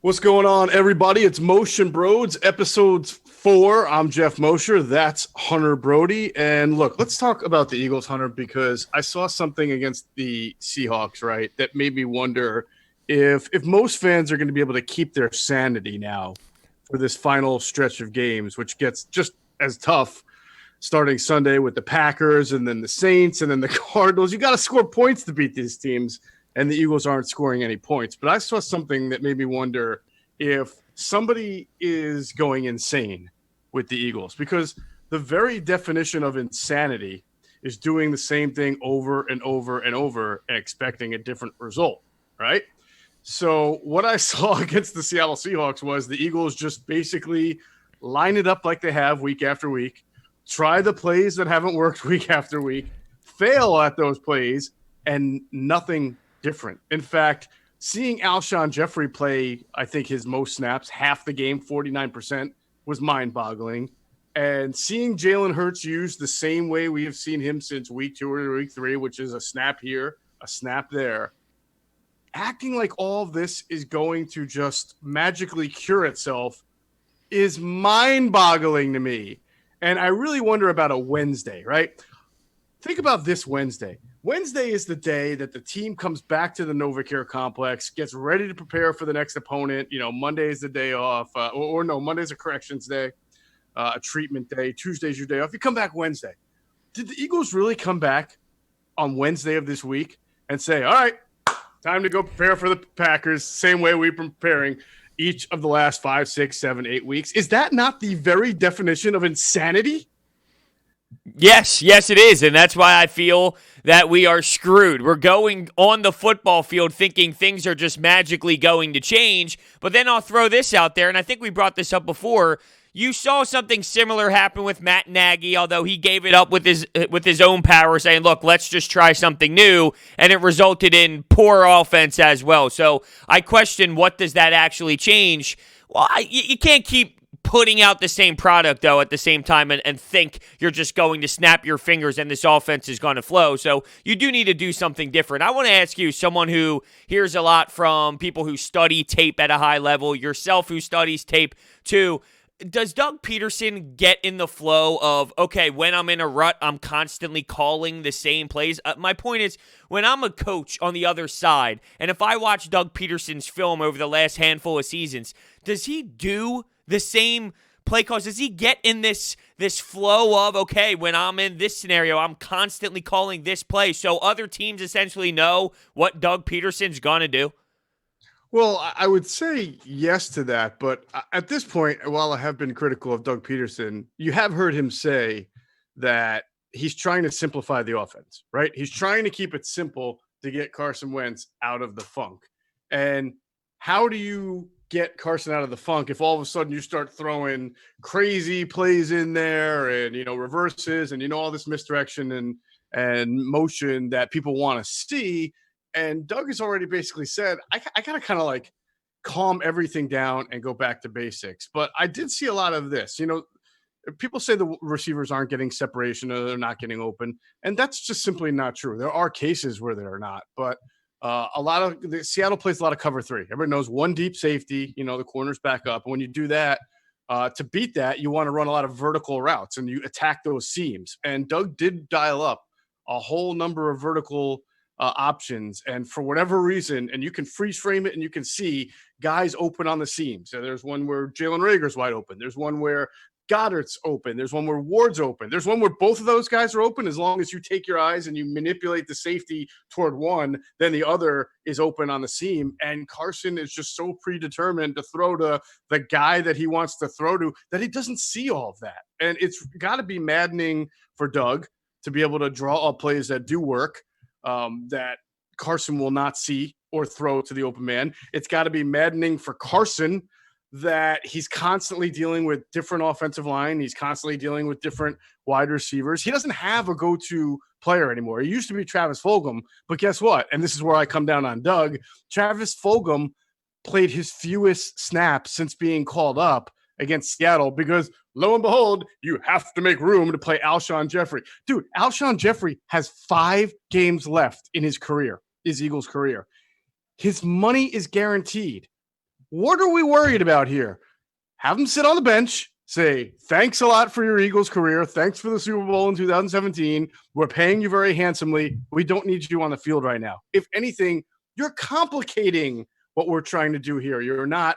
What's going on, everybody? It's Mosh Brodes, episodes 4. I'm Jeff Mosher. That's Hunter Brody. And look, let's talk about the Eagles, Hunter, because I saw something against the Seahawks, right, that made me wonder if most fans are going to be able to keep their sanity now for this final stretch of games, which gets just as tough starting Sunday with the Packers and then the Saints and then the Cardinals. You got to score points to beat these teams, and the Eagles aren't scoring any points. But I saw something that made me wonder if somebody is going insane with the Eagles, because the very definition of insanity is doing the same thing over and over and over and expecting a different result, right? So what I saw against the Seattle Seahawks was the Eagles just basically line it up like they have week after week, try the plays that haven't worked week after week, fail at those plays, and nothing different. In fact, seeing Alshon Jeffrey play, I think his most snaps, half the game, 49%, was mind-boggling. And seeing Jalen Hurts used the same way we have seen him since week 2 or week 3, which is a snap here, a snap there, acting like all of this is going to just magically cure itself is mind-boggling to me. And I really wonder about a Wednesday, right? Think about this Wednesday. Wednesday is the day that the team comes back to the NovaCare complex, gets ready to prepare for the next opponent. You know, Monday is the day off, or no, Monday's a corrections day, a treatment day. Tuesday's your day off. You come back Wednesday. Did the Eagles really come back on Wednesday of this week and say, all right, time to go prepare for the Packers, same way we've been preparing each of the last 5, 6, 7, 8 weeks? Is that not the very definition of insanity? Yes, it is. And that's why I feel that we are screwed. We're going on the football field thinking things are just magically going to change. But then I'll throw this out there, and I think we brought this up before. You saw something similar happen with Matt Nagy, although he gave it up with his own power, saying, look, let's just try something new, and it resulted in poor offense as well. So I question, what does that actually change? Well, you can't keep putting out the same product, though, at the same time and think you're just going to snap your fingers and this offense is going to flow. So you do need to do something different. I want to ask you, someone who hears a lot from people who study tape at a high level, yourself who studies tape too, does Doug Pederson get in the flow of, okay, when I'm in a rut, I'm constantly calling the same plays? My point is, when I'm a coach on the other side, and if I watch Doug Pederson's film over the last handful of seasons, does he do the same play calls? Does he get in this flow of, okay, when I'm in this scenario, I'm constantly calling this play, so other teams essentially know what Doug Pederson's going to do? Well, I would say yes to that. But at this point, while I have been critical of Doug Pederson, you have heard him say that he's trying to simplify the offense, right? He's trying to keep it simple to get Carson Wentz out of the funk. And how do you get Carson out of the funk if all of a sudden you start throwing crazy plays in there and, reverses and, all this misdirection and motion that people want to see? And Doug has already basically said, I got to kind of like calm everything down and go back to basics. But I did see a lot of this. People say the receivers aren't getting separation or they're not getting open. And that's just simply not true. There are cases where they're not. But a lot of Seattle plays a lot of cover 3. Everybody knows one deep safety, the corner's back up. And when you do that, to beat that, you want to run a lot of vertical routes and you attack those seams. And Doug did dial up a whole number of vertical options, and for whatever reason, and you can freeze frame it and you can see guys open on the seams. So there's one where Jalen Reagor's wide open. There's one where Goddard's open. There's one where Ward's open. There's one where both of those guys are open. As long as you take your eyes and you manipulate the safety toward one, then the other is open on the seam. And Carson is just so predetermined to throw to the guy that he wants to throw to that he doesn't see all of that. And it's got to be maddening for Doug to be able to draw up plays that do work, that Carson will not see or throw to the open man. It's got to be maddening for Carson that he's constantly dealing with different offensive line. He's constantly dealing with different wide receivers. He doesn't have a go-to player anymore. He used to be Travis Fulgham, but guess what? And this is where I come down on Doug. Travis Fulgham played his fewest snaps since being called up against Seattle because, lo and behold, you have to make room to play Alshon Jeffrey. Dude, Alshon Jeffrey has 5 games left in his career, his Eagles career. His money is guaranteed. What are we worried about here? Have him sit on the bench, say, thanks a lot for your Eagles career. Thanks for the Super Bowl in 2017. We're paying you very handsomely. We don't need you on the field right now. If anything, you're complicating what we're trying to do here. You're not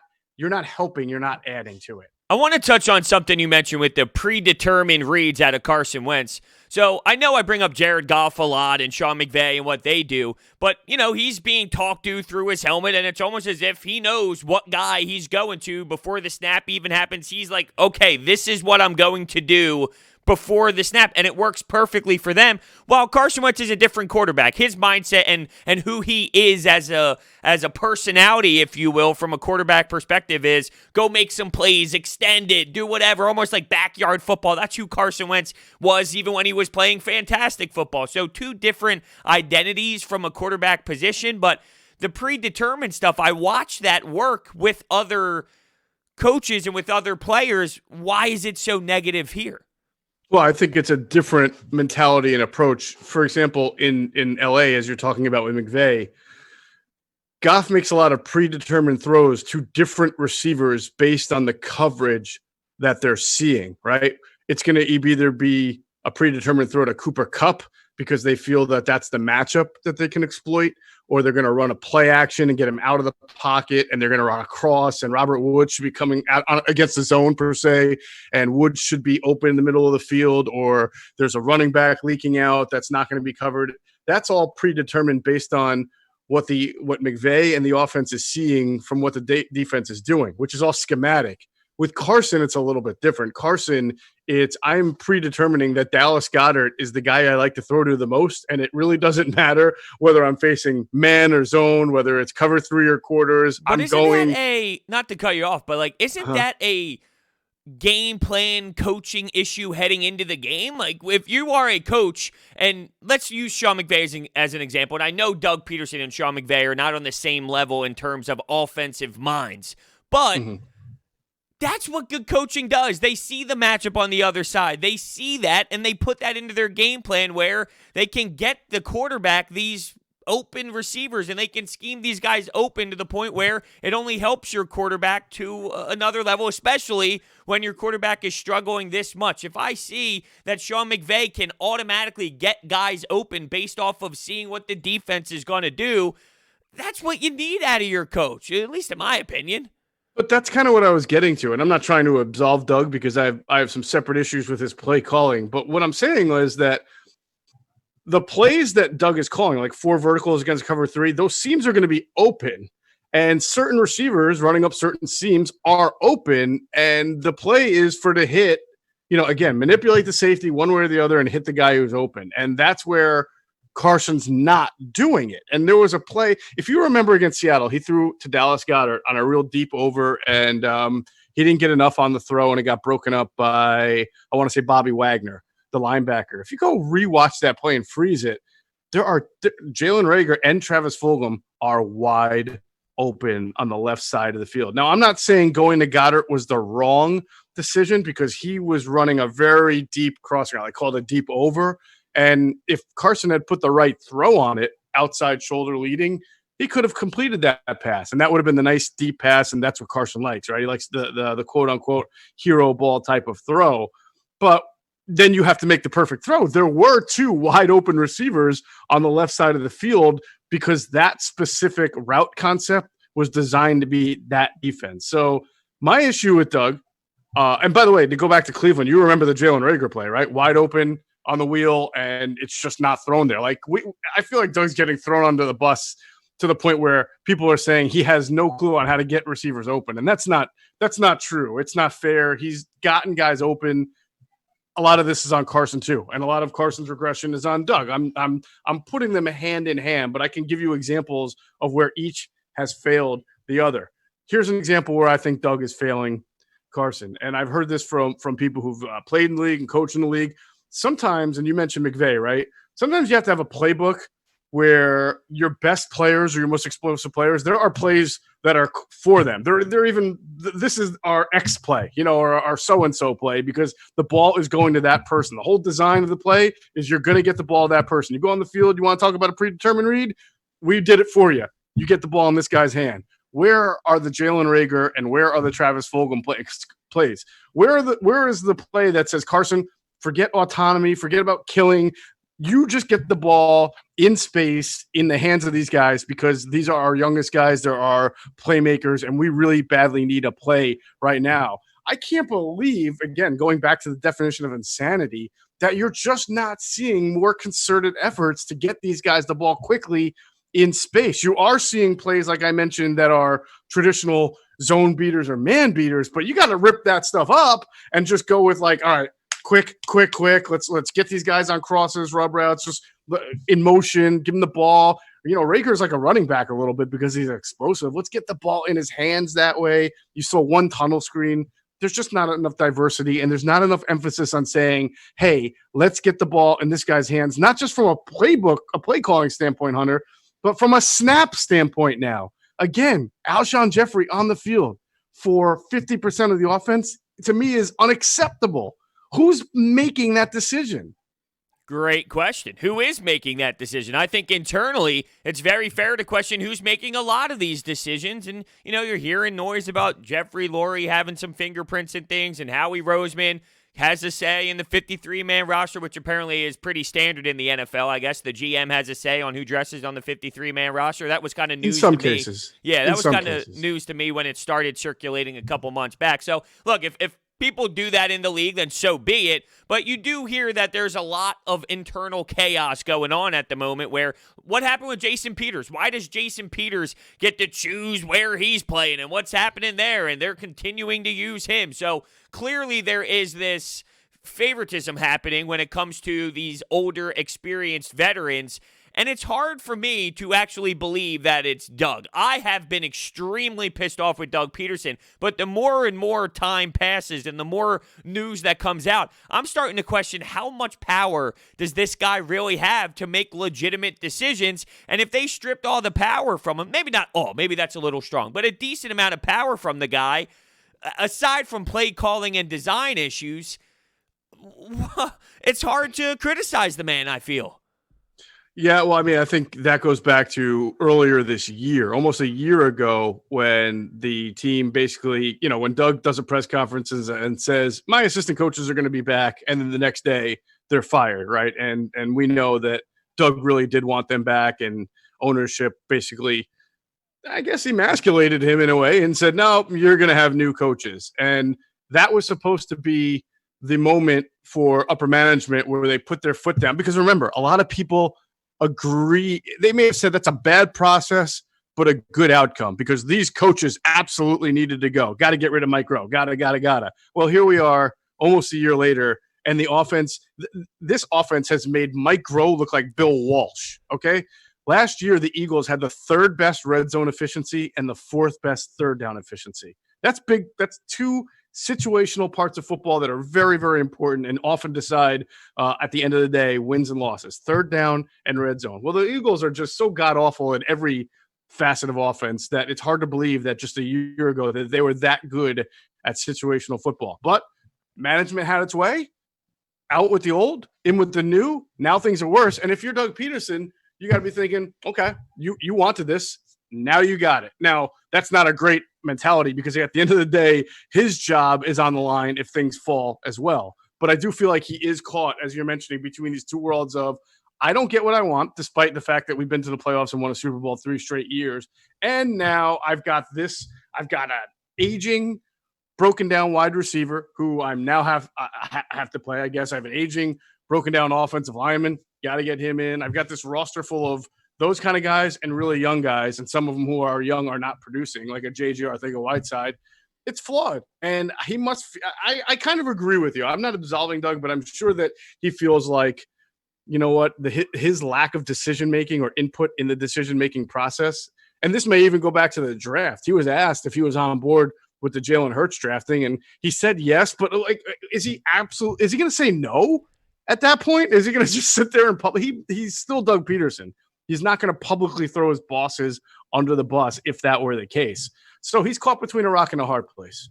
helping. You're not adding to it. I want to touch on something you mentioned with the predetermined reads out of Carson Wentz. So I know I bring up Jared Goff a lot and Sean McVay and what they do, but, he's being talked to through his helmet, and it's almost as if he knows what guy he's going to before the snap even happens. He's like, okay, this is what I'm going to do before the snap, and it works perfectly for them. While Carson Wentz is a different quarterback, his mindset and who he is as a personality, if you will, from a quarterback perspective is go make some plays, extend it, do whatever, almost like backyard football. That's who Carson Wentz was even when he was playing fantastic football. So two different identities from a quarterback position, but the predetermined stuff, I watched that work with other coaches and with other players. Why is it so negative here? Well, I think it's a different mentality and approach. For example, in LA, as you're talking about with McVay, Goff makes a lot of predetermined throws to different receivers based on the coverage that they're seeing, right? It's going to either be a predetermined throw to Cooper Kupp because they feel that that's the matchup that they can exploit, or they're going to run a play action and get him out of the pocket, and they're going to run a cross, and Robert Woods should be coming out against the zone per se, and Woods should be open in the middle of the field, or there's a running back leaking out that's not going to be covered. That's all predetermined based on what McVay and the offense is seeing from what the defense is doing, which is all schematic. With Carson, it's a little bit different. Carson, I'm predetermining that Dallas Goedert is the guy I like to throw to the most, and it really doesn't matter whether I'm facing man or zone, whether it's cover 3 or quarters. But that not to cut you off, but isn't that a game plan coaching issue heading into the game? Like, if you are a coach, and let's use Sean McVay as an example, and I know Doug Pederson and Sean McVay are not on the same level in terms of offensive minds, but that's what good coaching does. They see the matchup on the other side. They see that, and they put that into their game plan where they can get the quarterback these open receivers, and they can scheme these guys open to the point where it only helps your quarterback to another level, especially when your quarterback is struggling this much. If I see that Sean McVay can automatically get guys open based off of seeing what the defense is going to do, that's what you need out of your coach, at least in my opinion. But that's kind of what I was getting to, and I'm not trying to absolve Doug because I have some separate issues with his play calling. But what I'm saying was that the plays that Doug is calling, like 4 verticals against cover 3, those seams are going to be open, and certain receivers running up certain seams are open, and the play is for to hit, again, manipulate the safety one way or the other and hit the guy who's open, and that's where Carson's not doing it. And there was a play, if you remember against Seattle, he threw to Dallas Goedert on a real deep over, and he didn't get enough on the throw, and it got broken up by, I want to say, Bobby Wagner, the linebacker. If you go rewatch that play and freeze it, Jalen Reagor and Travis Fulgham are wide open on the left side of the field. Now, I'm not saying going to Goddard was the wrong decision because he was running a very deep crossing route. I called it deep over. And if Carson had put the right throw on it, outside shoulder leading, he could have completed that pass. And that would have been the nice deep pass. And that's what Carson likes, right? He likes the quote unquote hero ball type of throw. But then you have to make the perfect throw. There were 2 wide open receivers on the left side of the field because that specific route concept was designed to be that defense. So my issue with Doug, and by the way, to go back to Cleveland, you remember the Jalen Reagor play, right? Wide open on the wheel, and it's just not thrown there. I feel like Doug's getting thrown under the bus to the point where people are saying he has no clue on how to get receivers open, and that's not true. It's not fair. He's gotten guys open. A lot of this is on Carson too, and a lot of Carson's regression is on Doug. I'm putting them hand in hand, but I can give you examples of where each has failed the other. Here's an example where I think Doug is failing Carson, and I've heard this from people who've played in the league and coached in the league. Sometimes, and you mentioned McVay, right? Sometimes you have to have a playbook where your best players or your most explosive players, there are plays that are for them. They're even, this is our X play, or our so-and-so play because the ball is going to that person. The whole design of the play is you're going to get the ball to that person. You go on the field, you want to talk about a predetermined read? We did it for you. You get the ball in this guy's hand. where are the Jalen Reagor and where are the Travis Fulgham plays? Where is the play that says, Carson, forget autonomy, forget about killing. You just get the ball in space in the hands of these guys because these are our youngest guys. They're our playmakers, and we really badly need a play right now. I can't believe, again, going back to the definition of insanity, that you're just not seeing more concerted efforts to get these guys the ball quickly in space. You are seeing plays, like I mentioned, that are traditional zone beaters or man beaters, but you got to rip that stuff up and just go with like, all right, quick. Let's get these guys on crosses, rub routes, just in motion, give them the ball. You know, Raker's like a running back a little bit because he's explosive. Let's get the ball in his hands that way. You saw one tunnel screen. There's just not enough diversity, and there's not enough emphasis on saying, hey, let's get the ball in this guy's hands, not just from a playbook, a play calling standpoint, Hunter, but from a snap standpoint now. Again, Alshon Jeffrey on the field for 50% of the offense, to me, is unacceptable. Who's making that decision? Great question. Who is making that decision? I think internally, it's very fair to question who's making a lot of these decisions. And, you know, you're hearing noise about Jeffrey Lurie having some fingerprints and things, and Howie Roseman has a say in the 53-man roster, which apparently is pretty standard in the NFL. I guess the GM has a say on who dresses on the 53-man roster. That was kind of news to me. In some cases. Yeah, that was kind of news to me when it started circulating a couple months back. So, look, if people do that in the league, then so be it. But you do hear that there's a lot of internal chaos going on at the moment where what happened with Jason Peters? Why does Jason Peters get to choose where he's playing and what's happening there? And they're continuing to use him. So clearly there is this favoritism happening when it comes to these older, experienced veterans. And it's hard for me to actually believe that it's Doug. I have been extremely pissed off with Doug Pederson, but the more and more time passes and the more news that comes out, I'm starting to question how much power does this guy really have to make legitimate decisions? And if they stripped all the power from him, maybe not all, maybe that's a little strong, but a decent amount of power from the guy, aside from play calling and design issues, it's hard to criticize the man, I feel. Yeah, well, I mean, I think that goes back to earlier this year, almost a year ago, when the team basically, you know, when Doug does a press conferences and says, my assistant coaches are going to be back, and then the next day they're fired, right? And we know that Doug really did want them back, and ownership basically, I guess, emasculated him in a way and said, no, you're going to have new coaches. And that was supposed to be the moment for upper management where they put their foot down. Because remember, a lot of people agree. They may have said that's a bad process, but a good outcome because these coaches absolutely needed to go. Got to get rid of Mike Rowe. Gotta. Well, here we are almost a year later, and the offense, this offense has made Mike Rowe look like Bill Walsh. Okay. Last year, the Eagles had the third best red zone efficiency and the fourth best third down efficiency. That's big. That's two situational parts of football that are very, very important and often decide at the end of the day wins and losses, third down and red zone. Well, the Eagles are just so god-awful in every facet of offense that it's hard to believe that just a year ago that they were that good at situational football. But management had its way, out with the old, in with the new. Now things are worse. And if you're Doug Pederson, you got to be thinking, okay, you wanted this. Now you got it. Now, that's not a great mentality because at the end of the day, his job is on the line if things fall as well. But I do feel like he is caught, as you're mentioning, between these two worlds of I don't get what I want, despite the fact that we've been to the playoffs and won a Super Bowl 3 straight years. And now I've got an aging, broken down wide receiver who I have to play. I guess I have an aging, broken down offensive lineman. Got to get him in. I've got this roster full of those kind of guys and really young guys, and some of them who are young are not producing, like a J.J. Arcega-Whiteside. It's flawed, and he must – I kind of agree with you. I'm not absolving Doug, but I'm sure that he feels like, you know what, his lack of decision-making or input in the decision-making process, and this may even go back to the draft. He was asked if he was on board with the Jalen Hurts drafting, and he said yes, but like, is he going to say no at that point? Is he going to just sit there and he's still Doug Pederson. He's not going to publicly throw his bosses under the bus if that were the case. So he's caught between a rock and a hard place.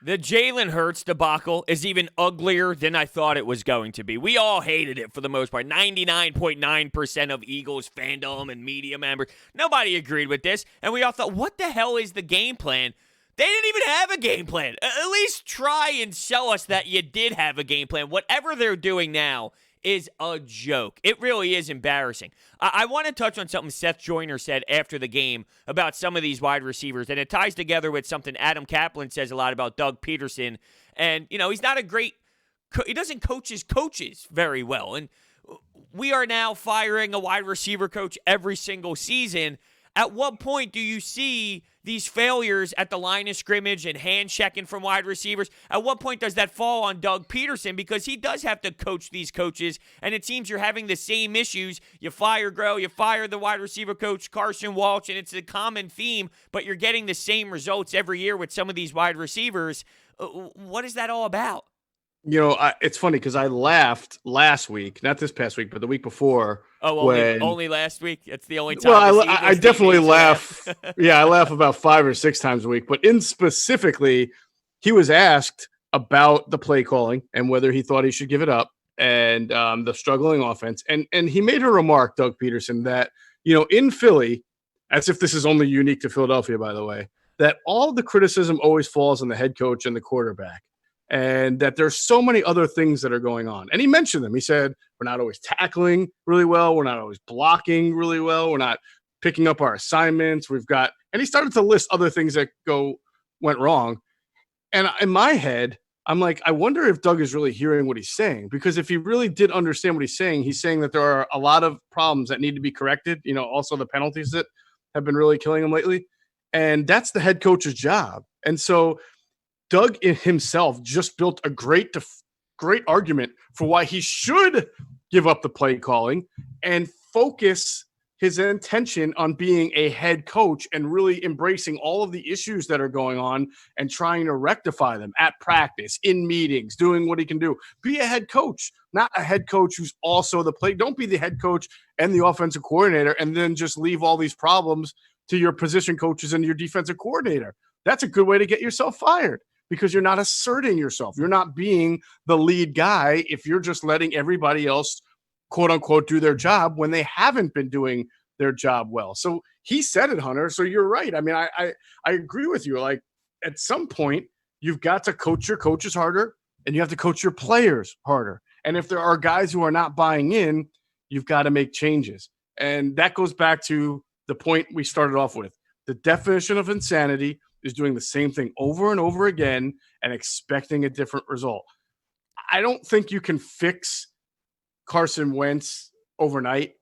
The Jalen Hurts debacle is even uglier than I thought it was going to be. We all hated it for the most part. 99.9% of Eagles fandom and media members, nobody agreed with this. And we all thought, what the hell is the game plan? They didn't even have a game plan. At least try and show us that you did have a game plan. Whatever they're doing now is a joke. It really is embarrassing. I want to touch on something Seth Joyner said after the game about some of these wide receivers, and it ties together with something Adam Kaplan says a lot about Doug Pederson. And, he's not a great he doesn't coach his coaches very well. And we are now firing a wide receiver coach every single season. At what point do you see these failures at the line of scrimmage and hand checking from wide receivers? At what point does that fall on Doug Pederson? Because he does have to coach these coaches, and it seems you're having the same issues. You fire the wide receiver coach, Carson Wentz, and it's a common theme, but you're getting the same results every year with some of these wide receivers. What is that all about? It's funny because I laughed last week, not this past week, but the week before. Oh, only last week? It's the only time. Well, I definitely laugh. Yeah, I laugh about 5 or 6 times a week. But specifically, he was asked about the play calling and whether he thought he should give it up and the struggling offense. And he made a remark, Doug Pederson, that, in Philly, as if this is only unique to Philadelphia, by the way, that all the criticism always falls on the head coach and the quarterback. And that there's so many other things that are going on. And he mentioned them. He said, we're not always tackling really well. We're not always blocking really well. We're not picking up our assignments. And he started to list other things that went wrong. And in my head, I'm like, I wonder if Doug is really hearing what he's saying. Because if he really did understand what he's saying that there are a lot of problems that need to be corrected. Also the penalties that have been really killing him lately. And that's the head coach's job. And so Doug himself just built a great argument for why he should give up the play calling and focus his intention on being a head coach and really embracing all of the issues that are going on and trying to rectify them at practice, in meetings, doing what he can do. Be a head coach, not a head coach who's also the play. Don't be the head coach and the offensive coordinator and then just leave all these problems to your position coaches and your defensive coordinator. That's a good way to get yourself fired. Because you're not asserting yourself. You're not being the lead guy if you're just letting everybody else, quote unquote, do their job when they haven't been doing their job well. So he said it, Hunter. So you're right. I mean, I agree with you. Like at some point, you've got to coach your coaches harder and you have to coach your players harder. And if there are guys who are not buying in, you've got to make changes. And that goes back to the point we started off with. The definition of insanity is doing the same thing over and over again and expecting a different result. I don't think you can fix Carson Wentz overnight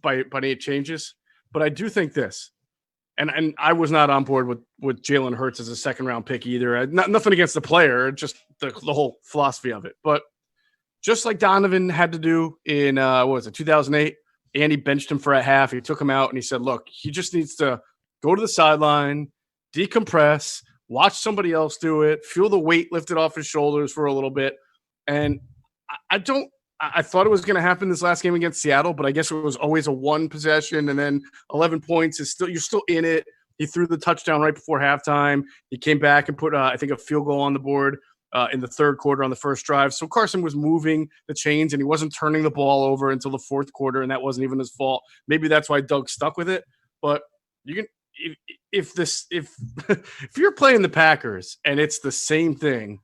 by any changes, but I do think this, and I was not on board with Jalen Hurts as a second-round pick either. Nothing against the player, just the whole philosophy of it. But just like Donovan had to do in, 2008, Andy benched him for a half. He took him out, and he said, look, he just needs to go to the sideline, decompress, watch somebody else do it, feel the weight lifted off his shoulders for a little bit. And I thought it was going to happen this last game against Seattle, but I guess it was always a one possession and then 11 points you're still in it. He threw the touchdown right before halftime. He came back and put, I think, a field goal on the board in the third quarter on the first drive. So Carson was moving the chains and he wasn't turning the ball over until the fourth quarter. And that wasn't even his fault. Maybe that's why Doug stuck with it, but you can, if you're playing the Packers and it's the same thing,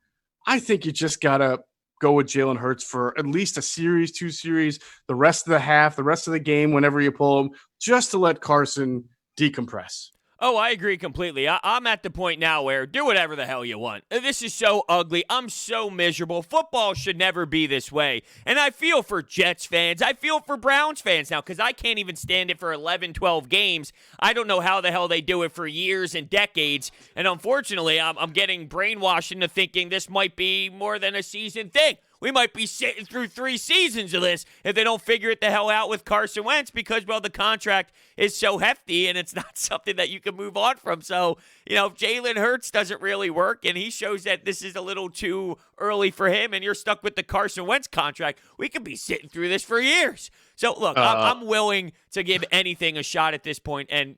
I think you just got to go with Jalen Hurts for at least a series, 2 series, the rest of the half, the rest of the game, whenever you pull him, just to let Carson decompress. Oh, I agree completely. I'm at the point now where do whatever the hell you want. This is so ugly. I'm so miserable. Football should never be this way. And I feel for Jets fans. I feel for Browns fans now because I can't even stand it for 11, 12 games. I don't know how the hell they do it for years and decades. And unfortunately, I'm getting brainwashed into thinking this might be more than a season thing. We might be sitting through 3 seasons of this if they don't figure it the hell out with Carson Wentz because, well, the contract is so hefty and it's not something that you can move on from. So, if Jalen Hurts doesn't really work and he shows that this is a little too early for him and you're stuck with the Carson Wentz contract, we could be sitting through this for years. So, look, I'm willing to give anything a shot at this point, and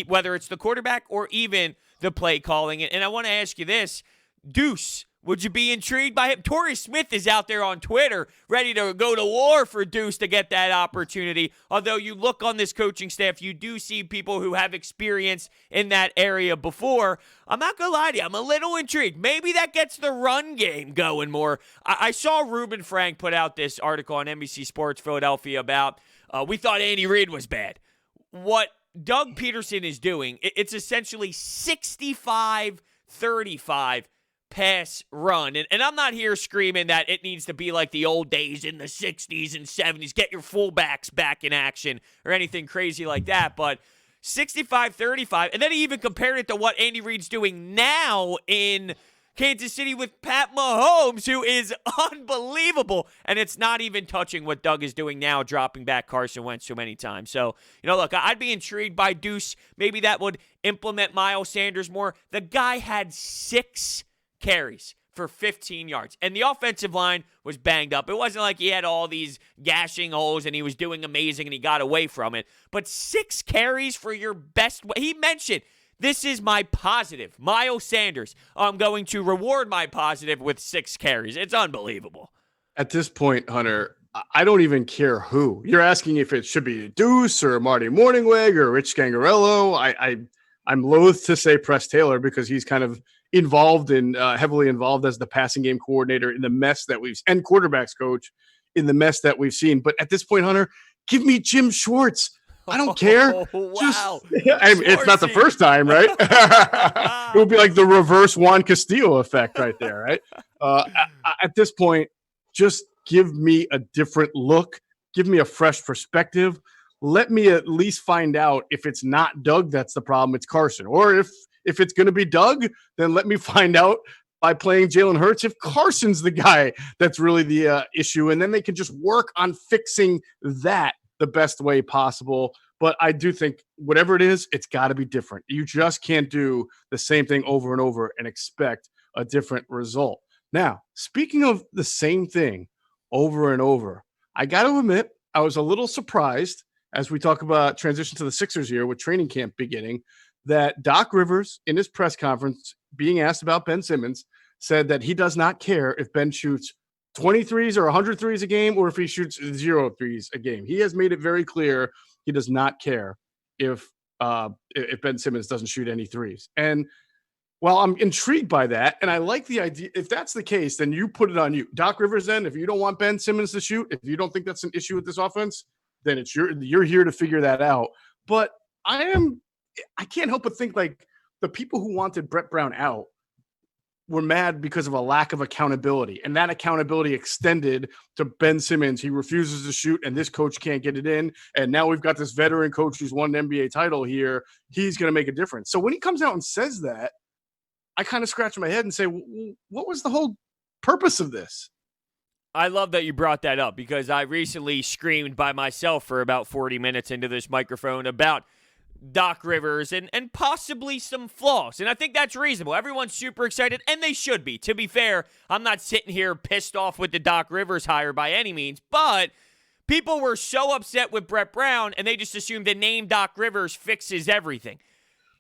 whether it's the quarterback or even the play calling. And I want to ask you this. Deuce, would you be intrigued by him? Torrey Smith is out there on Twitter ready to go to war for Deuce to get that opportunity. Although you look on this coaching staff, you do see people who have experience in that area before. I'm not going to lie to you. I'm a little intrigued. Maybe that gets the run game going more. I saw Reuben Frank put out this article on NBC Sports Philadelphia about we thought Andy Reid was bad. What Doug Pederson is doing, it's essentially 65-35 pass run. And I'm not here screaming that it needs to be like the old days in the 60s and 70s, get your fullbacks back in action or anything crazy like that. But 65-35, and then he even compared it to what Andy Reid's doing now in Kansas City with Pat Mahomes, who is unbelievable. And it's not even touching what Doug is doing now, dropping back Carson Wentz so many times. So, look, I'd be intrigued by Deuce. Maybe that would implement Miles Sanders more. The guy had 6 carries for 15 yards. And the offensive line was banged up. It wasn't like he had all these gashing holes and he was doing amazing and he got away from it. But 6 carries for your best. He mentioned, this is my positive. Miles Sanders. I'm going to reward my positive with 6 carries. It's unbelievable. At this point, Hunter, I don't even care who. You're asking if it should be Deuce or Marty Morningweg or Rich Scangarello. I'm loath to say Press Taylor because he's kind of heavily involved as the passing game coordinator in the mess that and quarterbacks coach in the mess that we've seen. But at this point, Hunter, give me Jim Schwartz. I don't care. Oh, wow. It's not the first time, right? It would be like the reverse Juan Castillo effect right there, right? At this point, just give me a different look. Give me a fresh perspective. Let me at least find out if it's not Doug that's the problem, it's Carson. Or if it's going to be Doug, then let me find out by playing Jalen Hurts if Carson's the guy that's really the issue. And then they can just work on fixing that the best way possible. But I do think whatever it is, it's got to be different. You just can't do the same thing over and over and expect a different result. Now, speaking of the same thing over and over, I got to admit, I was a little surprised as we talk about transition to the Sixers here with training camp beginning, that Doc Rivers in his press conference being asked about Ben Simmons said that he does not care if Ben shoots 20 threes or 100 threes a game or if he shoots 0 threes a game. He has made it very clear he does not care if Ben Simmons doesn't shoot any threes. And while I'm intrigued by that, and I like the idea, if that's the case, then you put it on you. Doc Rivers, then, if you don't want Ben Simmons to shoot, if you don't think that's an issue with this offense, then you're here to figure that out. But I can't help but think like the people who wanted Brett Brown out were mad because of a lack of accountability. And that accountability extended to Ben Simmons. He refuses to shoot and this coach can't get it in. And now we've got this veteran coach who's won an NBA title here. He's going to make a difference. So when he comes out and says that, I kind of scratch my head and say, what was the whole purpose of this? I love that you brought that up because I recently screamed by myself for about 40 minutes into this microphone about Doc Rivers and possibly some flaws. And I think that's reasonable. Everyone's super excited, and they should be. To be fair, I'm not sitting here pissed off with the Doc Rivers hire by any means, but people were so upset with Brett Brown, and they just assumed the name Doc Rivers fixes everything.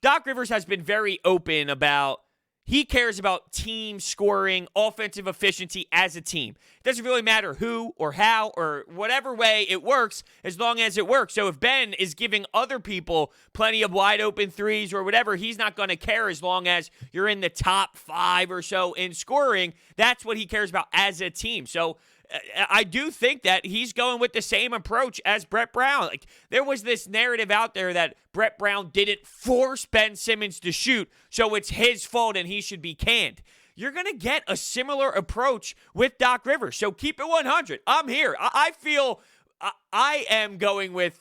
Doc Rivers has been very open about he cares about team scoring, offensive efficiency as a team. It doesn't really matter who or how or whatever way it works as long as it works. So if Ben is giving other people plenty of wide open threes or whatever, he's not going to care as long as you're in the top 5 or so in scoring. That's what he cares about as a team. So I do think that he's going with the same approach as Brett Brown. Like, there was this narrative out there that Brett Brown didn't force Ben Simmons to shoot, so it's his fault and he should be canned. You're going to get a similar approach with Doc Rivers. So keep it 100. I'm here. I feel I am going with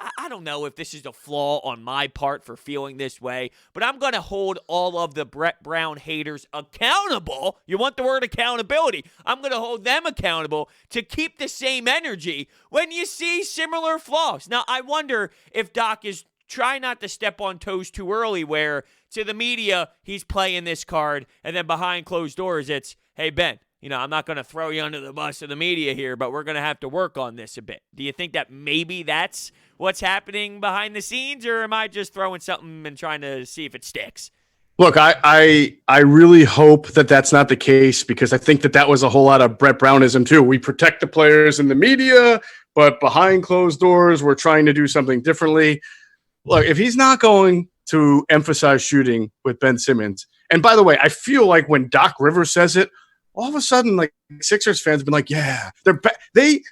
I don't know if this is a flaw on my part for feeling this way, but I'm going to hold all of the Brett Brown haters accountable. You want the word accountability? I'm going to hold them accountable to keep the same energy when you see similar flaws. Now, I wonder if Doc is trying not to step on toes too early where to the media he's playing this card and then behind closed doors it's, hey, Ben, I'm not going to throw you under the bus of the media here, but we're going to have to work on this a bit. Do you think that maybe that's what's happening behind the scenes, or am I just throwing something and trying to see if it sticks? Look, I really hope that that's not the case, because I think that was a whole lot of Brett Brownism too. We protect the players in the media, but behind closed doors, we're trying to do something differently. Look, if he's not going to emphasize shooting with Ben Simmons, and by the way, I feel like when Doc Rivers says it, all of a sudden, like Sixers fans have been like, yeah, they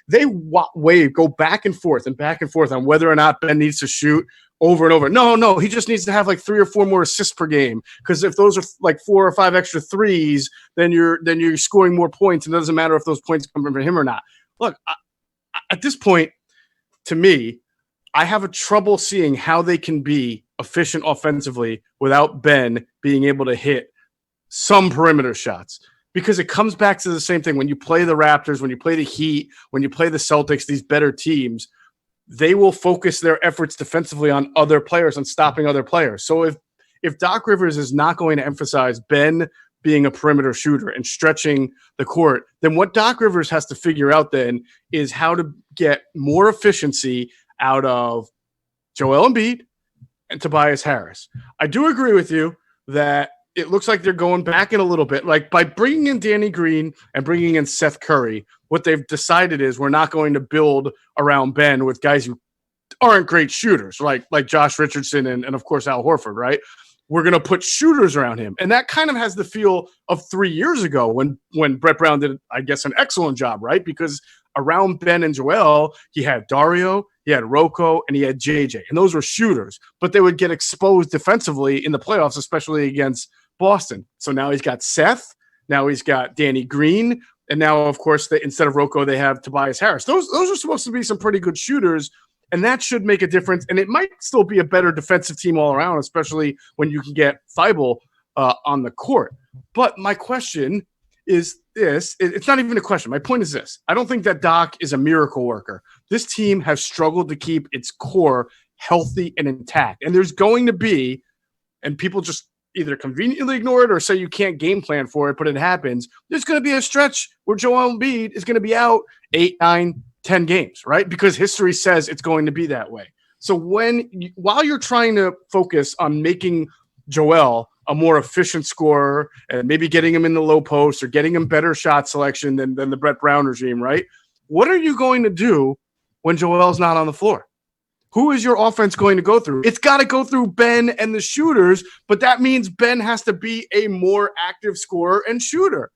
go back and forth on whether or not Ben needs to shoot over and over. No, he just needs to have like 3 or 4 more assists per game, because if those are like 4 or 5 extra threes, then you're scoring more points, and it doesn't matter if those points come from him or not. Look, at this point, to me, I have a trouble seeing how they can be efficient offensively without Ben being able to hit some perimeter shots. Because it comes back to the same thing. When you play the Raptors, when you play the Heat, when you play the Celtics, these better teams, they will focus their efforts defensively on other players, on stopping other players. So if Doc Rivers is not going to emphasize Ben being a perimeter shooter and stretching the court, then what Doc Rivers has to figure out then is how to get more efficiency out of Joel Embiid and Tobias Harris. I do agree with you that it looks like they're going back in a little bit. Like, by bringing in Danny Green and bringing in Seth Curry, what they've decided is we're not going to build around Ben with guys who aren't great shooters, like Josh Richardson and of course Al Horford, right? We're going to put shooters around him. And that kind of has the feel of 3 years ago when Brett Brown did, I guess, an excellent job, right? Because around Ben and Joel, he had Dario, he had Rocco, and he had JJ. And those were shooters, but they would get exposed defensively in the playoffs, especially against Boston. So now he's got Seth, now he's got Danny Green, and now, of course, instead of Rocco, they have Tobias Harris. Those are supposed to be some pretty good shooters, and that should make a difference. And it might still be a better defensive team all around, especially when you can get Thibault on the court. But my question is this. It's not even a question. My point is this. I don't think that Doc is a miracle worker. This team has struggled to keep its core healthy and intact. And there's going to be, and people just either conveniently ignore it or say you can't game plan for it, but it happens. There's going to be a stretch where Joel Embiid is going to be out 8, 9, 10 games, right? Because history says it's going to be that way. So while you're trying to focus on making Joel a more efficient scorer and maybe getting him in the low post or getting him better shot selection than the Brett Brown regime, right? What are you going to do when Joel's not on the floor? Who is your offense going to go through? It's got to go through Ben and the shooters, but that means Ben has to be a more active scorer and shooter.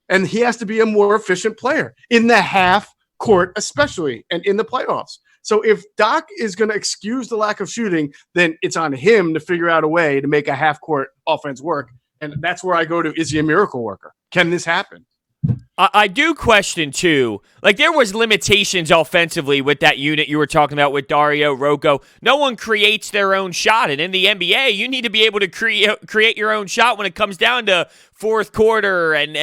And he has to be a more efficient player in the half court, especially, and in the playoffs. So if Doc is going to excuse the lack of shooting, then it's on him to figure out a way to make a half court offense work. And that's where I go to, is he a miracle worker? Can this happen? I do question, too, like there was limitations offensively with that unit you were talking about with Dario, Rocco. No one creates their own shot. And in the NBA, you need to be able to create your own shot when it comes down to fourth quarter and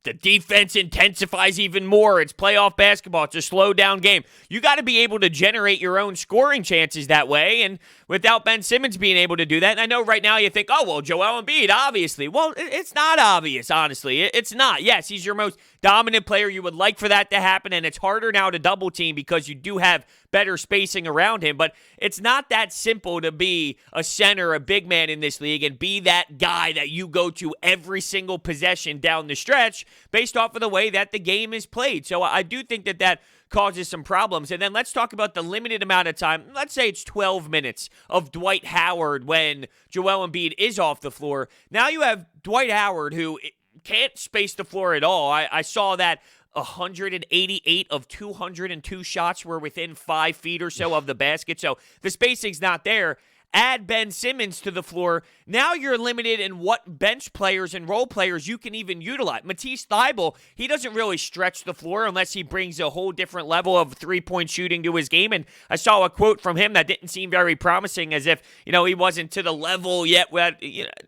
the defense intensifies even more. It's playoff basketball. It's a slow-down game. You got to be able to generate your own scoring chances that way, and without Ben Simmons being able to do that, and I know right now you think, oh, well, Joel Embiid, obviously. Well, it's not obvious, honestly. It's not. Yes, he's your most dominant player. You would like for that to happen, and it's harder now to double team because you do have better spacing around him, but it's not that simple to be a center, a big man in this league, and be that guy that you go to every single possession down the stretch based off of the way that the game is played. So I do think that causes some problems. And then let's talk about the limited amount of time. Let's say it's 12 minutes of Dwight Howard when Joel Embiid is off the floor. Now you have Dwight Howard who can't space the floor at all. I saw that 188 of 202 shots were within 5 feet or so of the basket. So the spacing's not there. Add Ben Simmons to the floor. Now you're limited in what bench players and role players you can even utilize. Matisse Thybulle, he doesn't really stretch the floor unless he brings a whole different level of three-point shooting to his game. And I saw a quote from him that didn't seem very promising, as if, he wasn't to the level yet.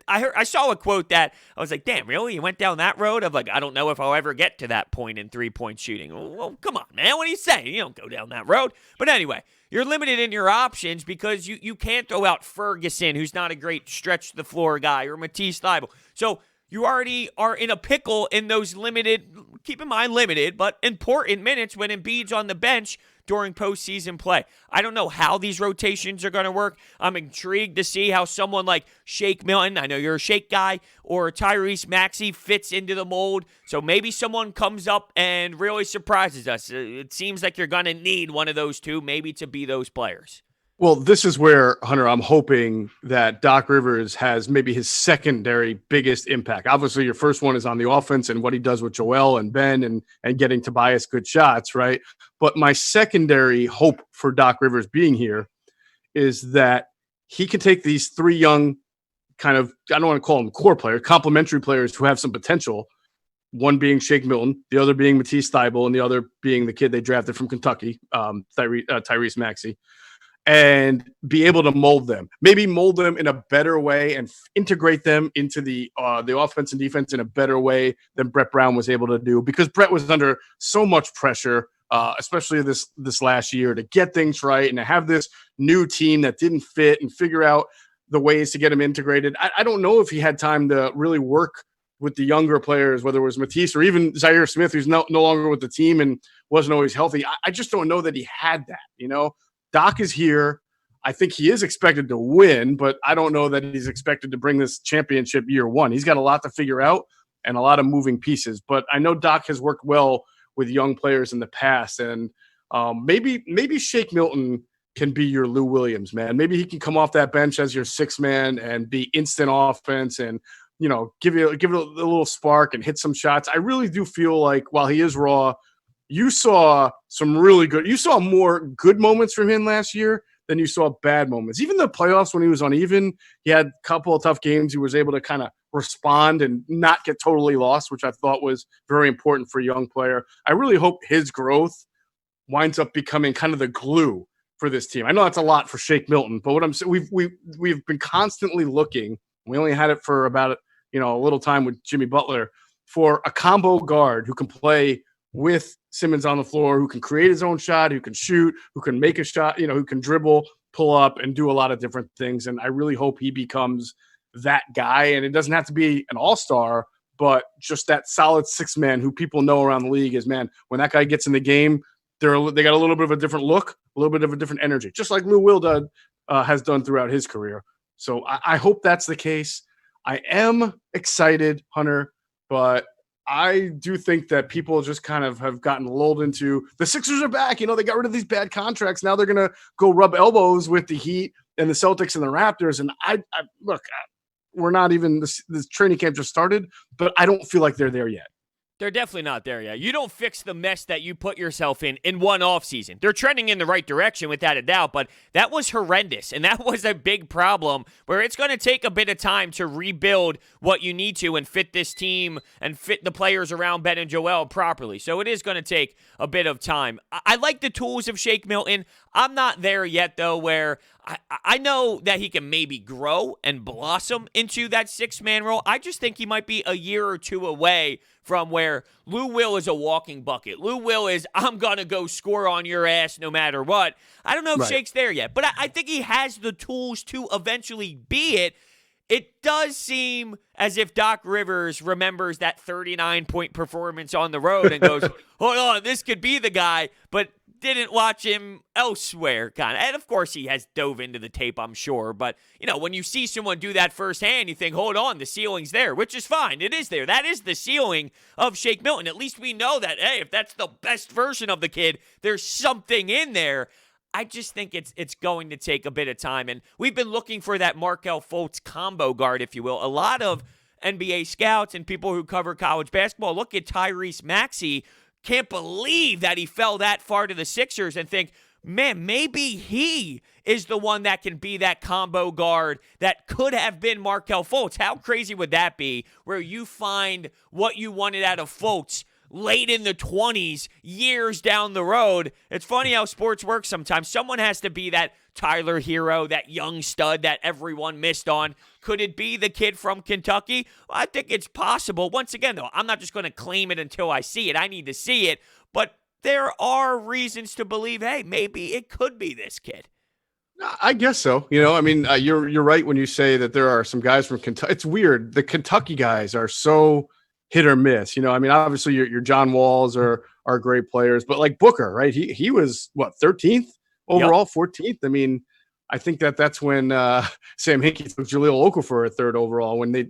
I saw a quote that I was like, damn, really? You went down that road of like, I don't know if I'll ever get to that point in three-point shooting. Well, come on, man. What are you saying? You don't go down that road. But anyway, you're limited in your options because you can't throw out Ferguson, who's not a great stretch-the-floor guy, or Matisse Thybulle. So you already are in a pickle in those limited, keep in mind limited, but important minutes when Embiid's on the bench during postseason play. I don't know how these rotations are going to work. I'm intrigued to see how someone like Shake Milton, I know you're a Shake guy, or Tyrese Maxey fits into the mold. So maybe someone comes up and really surprises us. It seems like you're going to need one of those two maybe to be those players. Well, this is where, Hunter, I'm hoping that Doc Rivers has maybe his secondary biggest impact. Obviously, your first one is on the offense and what he does with Joel and Ben and getting Tobias good shots, right? But my secondary hope for Doc Rivers being here is that he can take these three young kind of, I don't want to call them core players, complementary players who have some potential, one being Shake Milton, the other being Matisse Thybulle, and the other being the kid they drafted from Kentucky, Tyrese Maxey, and be able to mold them, maybe mold them in a better way and integrate them into the offense and defense in a better way than Brett Brown was able to do, because Brett was under so much pressure, especially this last year, to get things right and to have this new team that didn't fit and figure out the ways to get him integrated. I don't know if he had time to really work with the younger players, whether it was Matisse or even Zaire Smith, who's no longer with the team and wasn't always healthy. I just don't know that he had that, Doc is here. I think he is expected to win, but I don't know that he's expected to bring this championship year one. He's got a lot to figure out and a lot of moving pieces, but I know Doc has worked well with young players in the past, and maybe Shake Milton can be your Lou Williams, man. Maybe he can come off that bench as your sixth man and be instant offense and, give it a little spark and hit some shots. I really do feel like while he is raw, you saw more good moments from him last year than you saw bad moments. Even the playoffs when he was uneven, he had a couple of tough games. He was able to kind of respond and not get totally lost, which I thought was very important for a young player. I really hope his growth winds up becoming kind of the glue for this team. I know that's a lot for Shake Milton, but what I'm saying, we've been constantly looking. We only had it for about a little time with Jimmy Butler, for a combo guard who can play with Simmons on the floor, who can create his own shot, who can shoot, who can make a shot, who can dribble, pull up, and do a lot of different things. And I really hope he becomes that guy. And it doesn't have to be an all-star, but just that solid sixth man who people know around the league is, man, when that guy gets in the game, they got a little bit of a different look, a little bit of a different energy, just like Lou Will has done throughout his career. So I hope that's the case. I am excited, Hunter, but I do think that people just kind of have gotten lulled into the Sixers are back. They got rid of these bad contracts. Now they're going to go rub elbows with the Heat and the Celtics and the Raptors. And I look, we're not even this training camp just started, but I don't feel like they're there yet. They're definitely not there yet. You don't fix the mess that you put yourself in one offseason. They're trending in the right direction without a doubt, but that was horrendous, and that was a big problem where it's going to take a bit of time to rebuild what you need to and fit this team and fit the players around Ben and Joel properly. So it is going to take a bit of time. I like the tools of Shake Milton. I'm not there yet, though, where I know that he can maybe grow and blossom into that six-man role. I just think he might be a year or two away from where Lou Will is a walking bucket. Lou Will is, I'm going to go score on your ass no matter what. I don't know if Shake's there yet, but I think he has the tools to eventually be it. It does seem as if Doc Rivers remembers that 39-point performance on the road and goes, hold on, this could be the guy, but didn't watch him elsewhere, kind of. And, of course, he has dove into the tape, I'm sure. But, when you see someone do that firsthand, you think, hold on, the ceiling's there, which is fine. It is there. That is the ceiling of Shake Milton. At least we know that, hey, if that's the best version of the kid, there's something in there. I just think it's going to take a bit of time. And we've been looking for that Markelle Fultz combo guard, if you will. A lot of NBA scouts and people who cover college basketball look at Tyrese Maxey, can't believe that he fell that far to the Sixers, and think, man, maybe he is the one that can be that combo guard that could have been Markelle Fultz. How crazy would that be, where you find what you wanted out of Fultz late in the 20s, years down the road? It's funny how sports works sometimes. Someone has to be that Tyler Hero, that young stud that everyone missed on. Could it be the kid from Kentucky? Well, I think it's possible. Once again, though, I'm not just going to claim it until I see it. I need to see it. But there are reasons to believe, hey, maybe it could be this kid. I guess so. You're right when you say that there are some guys from Kentucky. It's weird. The Kentucky guys are so hit or miss. I mean, obviously your John Walls are great players, but like Booker, right? He was what 13th Yep. overall, 14th. I mean, I think that's when Sam Hinkie took Jahlil Okafor at third overall when they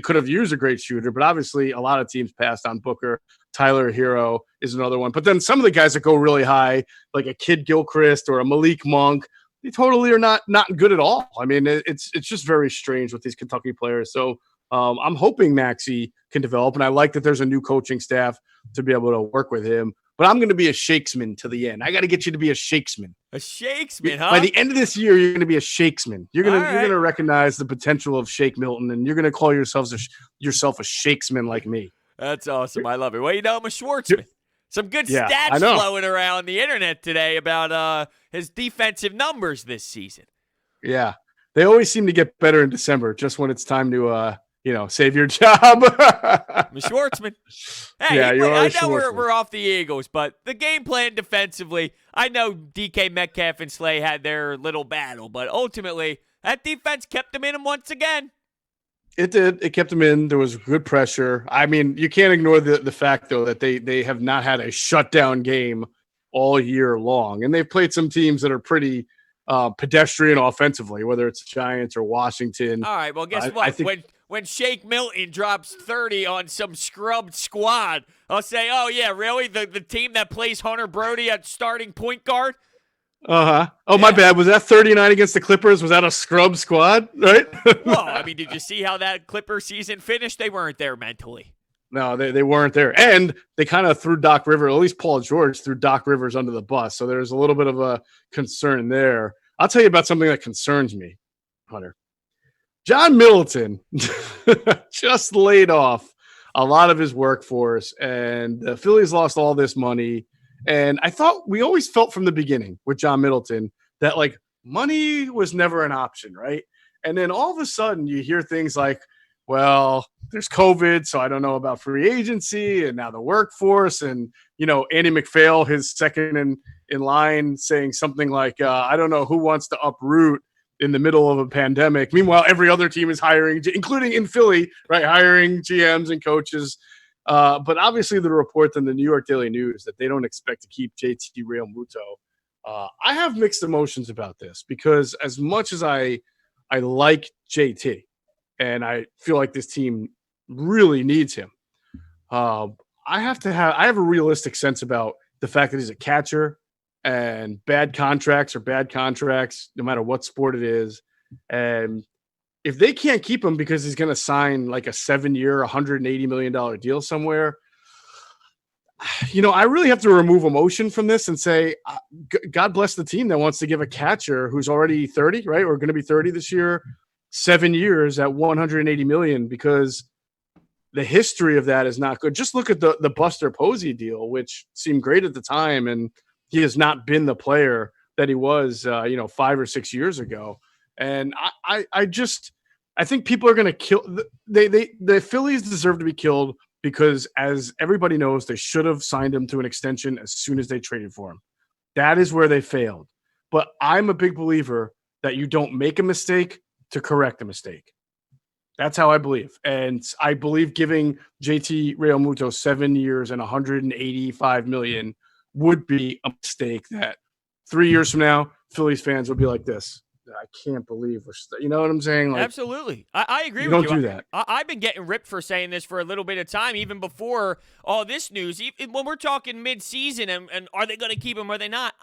could have used a great shooter, but obviously a lot of teams passed on Booker. Tyler Hero is another one. But then some of the guys that go really high, like a Kid Gilchrist or a Malik Monk, they totally are not good at all. I mean, it's just very strange with these Kentucky players. So I'm hoping Maxey can develop, and I like that there's a new coaching staff to be able to work with him. But I'm going to be a shakesman to the end. I got to get you to be a shakesman. A shakesman, huh? By the end of this year, you're going to be a shakesman. You're going to recognize the potential of Shake Milton, and you're going to call yourself a shakesman like me. That's awesome. I love it. Well, I'm a Schwartzman. Some good stats flowing around the internet today about his defensive numbers this season. Yeah. They always seem to get better in December, just when it's time to save your job. I'm a Schwartzman. Hey, I know we're off the Eagles, but the game plan defensively, I know DK Metcalf and Slay had their little battle, but ultimately that defense kept them in them once again. It did. It kept them in. There was good pressure. I mean, you can't ignore the fact, though, that they have not had a shutdown game all year long. And they've played some teams that are pretty pedestrian offensively, whether it's Giants or Washington. All right, well, guess what? I think when Shake Milton drops 30 on some scrubbed squad, I'll say, oh, yeah, really? The team that plays Hunter Brody at starting point guard? Uh-huh. Oh, yeah. My bad. Was that 39 against the Clippers? Was that a scrub squad, right? Well, I mean, did you see how that Clipper season finished? They weren't there mentally. No, they weren't there. And they kind of threw Doc Rivers, at least Paul George threw Doc Rivers under the bus. So there's a little bit of a concern there. I'll tell you about something that concerns me, Hunter. John Middleton just laid off a lot of his workforce, and the Phillies lost all this money. And I thought we always felt from the beginning with John Middleton that like money was never an option, right? And then all of a sudden you hear things like, well, there's COVID, so I don't know about free agency and now the workforce. And, Andy McPhail, his second in line, saying something like, I don't know who wants to uproot in the middle of a pandemic. Meanwhile, every other team is hiring, including in Philly, right? Hiring GMs and coaches. But obviously the report in the New York Daily News that they don't expect to keep JT Realmuto. I have mixed emotions about this because as much as I like JT and I feel like this team really needs him, I have a realistic sense about the fact that he's a catcher and bad contracts are bad contracts, no matter what sport it is. And if they can't keep him because he's going to sign like a 7-year, $180 million deal somewhere, I really have to remove emotion from this and say, God bless the team that wants to give a catcher who's already 30, right? Or going to be 30 this year, 7 years at $180 million, because the history of that is not good. Just look at the Buster Posey deal, which seemed great at the time. And he has not been the player that he was, 5 or 6 years ago. And I think people are going to kill the Phillies deserve to be killed because, as everybody knows, they should have signed him to an extension as soon as they traded for him. That is where they failed. But I'm a big believer that you don't make a mistake to correct a mistake. That's how I believe. And I believe giving JT Realmuto 7 years and $185 million would be a mistake that 3 years from now, Phillies fans will be like this. I can't believe you know what I'm saying? Like, absolutely. I agree with you. Don't do that. I've been getting ripped for saying this for a little bit of time, even before all this news. Even when we're talking mid-season and are they going to keep him, or are they not?